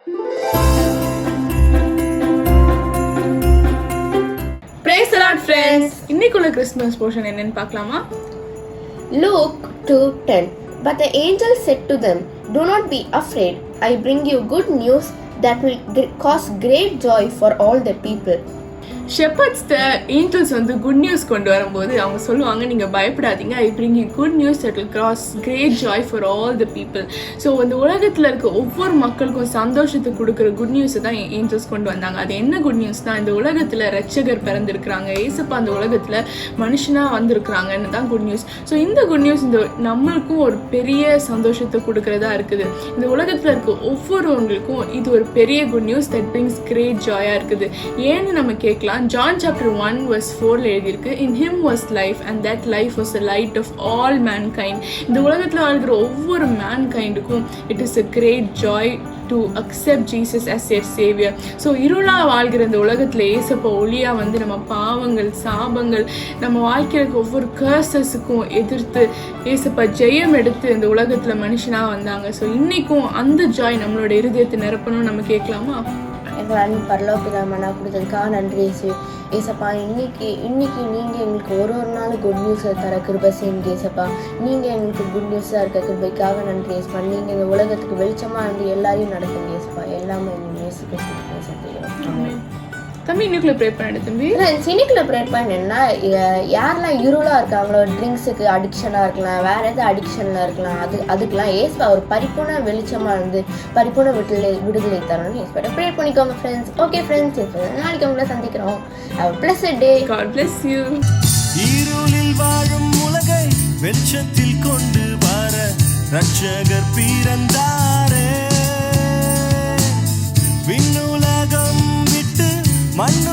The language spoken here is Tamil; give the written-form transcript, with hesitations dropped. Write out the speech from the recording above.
Praise the Lord friends. இன்னைக்குள்ள கிறிஸ்மஸ் போர்ஷன் என்னன்னு பார்க்கலாமா? Luke 2:10. But the angel said to them, "Do not be afraid. I bring you good news that will cause great joy for all the people." ஷெப்பர்ட்ஸ்ட ஏஞ்சல்ஸ் குட் நியூஸ் கொண்டு வரும்போது அவங்க சொல்லுவாங்க, நீங்கள் பயப்படாதீங்க, I bring you good news that will cause great joy for all the people. So அந்த உலகத்தில் இருக்க ஒவ்வொரு மக்களுக்கும் சந்தோஷத்தை கொடுக்குற குட் நியூஸை தான் ஏஞ்சல்ஸ் கொண்டு வந்தாங்க. அது என்ன குட் நியூஸ் தான்? இந்த உலகத்தில் ரட்சகர் பிறந்திருக்கிறாங்க, ஏசப்பா அந்த உலகத்தில் மனுஷனாக வந்திருக்கிறாங்கன்னு தான் குட் நியூஸ். ஸோ இந்த குட் நியூஸ் இந்த நம்மளுக்கும் ஒரு பெரிய சந்தோஷத்தை கொடுக்குறதா இருக்குது. இந்த உலகத்தில் இருக்க ஒவ்வொருவங்களுக்கும் இது ஒரு பெரிய good news that brings great ஜாயாக இருக்குது. ஏன்னு நம்ம கேட்கலாம். John chapter 1 verse 4 எழுதியிருக்கு, in him was life and that life was the light of all mankind. இந்த உலகத்தில் வாழ்கிற ஒவ்வொரு மேன்கைண்டுக்கும் it is a great joy to accept Jesus as their savior. So இருளா வாழ்கிற இந்த உலகத்தில் ஏசப்பா ஒளியா நம்ம பாவங்கள் சாபங்கள் நம்ம வாழ்க்கைக்கு ஒவ்வொரு கர்சஸுக்கும் எதிர்த்து ஏசப்பா ஜெயம் எடுத்து இந்த உலகத்தில் மனுஷனாக வந்தாங்க. ஸோ இன்னைக்கும் அந்த ஜாய் நம்மளோட இருதயத்தை நிரப்பணும்னு நம்ம கேட்கலாமா? எங்கள் அன்பு பரலோகப்பிதாமனா கொடுத்ததுக்காக நன்றி ஏசப்பா. இன்னைக்கு நீங்கள் எங்களுக்கு ஒரு நாள் குட் நியூஸை தர கிருபை செய்யுங்க ஏசப்பா. நீங்கள் எங்களுக்கு குட் நியூஸாக இருக்க கிருபைக்காக நன்றி ஏசப்பா. நீங்கள் இந்த உலகத்துக்கு வெளிச்சமாக இருந்து எல்லாரையும் நடத்துங்க ஏசப்பா. எல்லாமே நேசிக்க தம்பி இன்னைக்குள்ள ப்ரே பண்ண தம்பி. இன்னைக்குள்ள ப்ரே பண்ணா யாரெல்லாம் இருளாக இருக்காங்களோ, ட்ரிங்க்ஸுக்கு அடிக்ஷனாக இருக்கலாம், வேற எதாவது அடிக்ஷனில் இருக்கலாம், அதுக்கெல்லாம் ஏசப்பா ஒரு பரிபூர்ண வெளிச்சமாக இருந்து பரிபூர்ண விடுதலை தரணும்னு ஏசப்பா ப்ரே பண்ணிக்கோங்க ஃப்ரெண்ட்ஸ். ஓகே ஃப்ரெண்ட்ஸ், நாளைக்கு உங்களை சந்திக்கிறோம். Have a blessed day. God bless you. இருளில் வாழும் உலகை வெளிச்சத்தில் கொண்டு வர ரட்சகர் பிறந்தாரே. விண்ணுலகம் விட்டு மண்ணு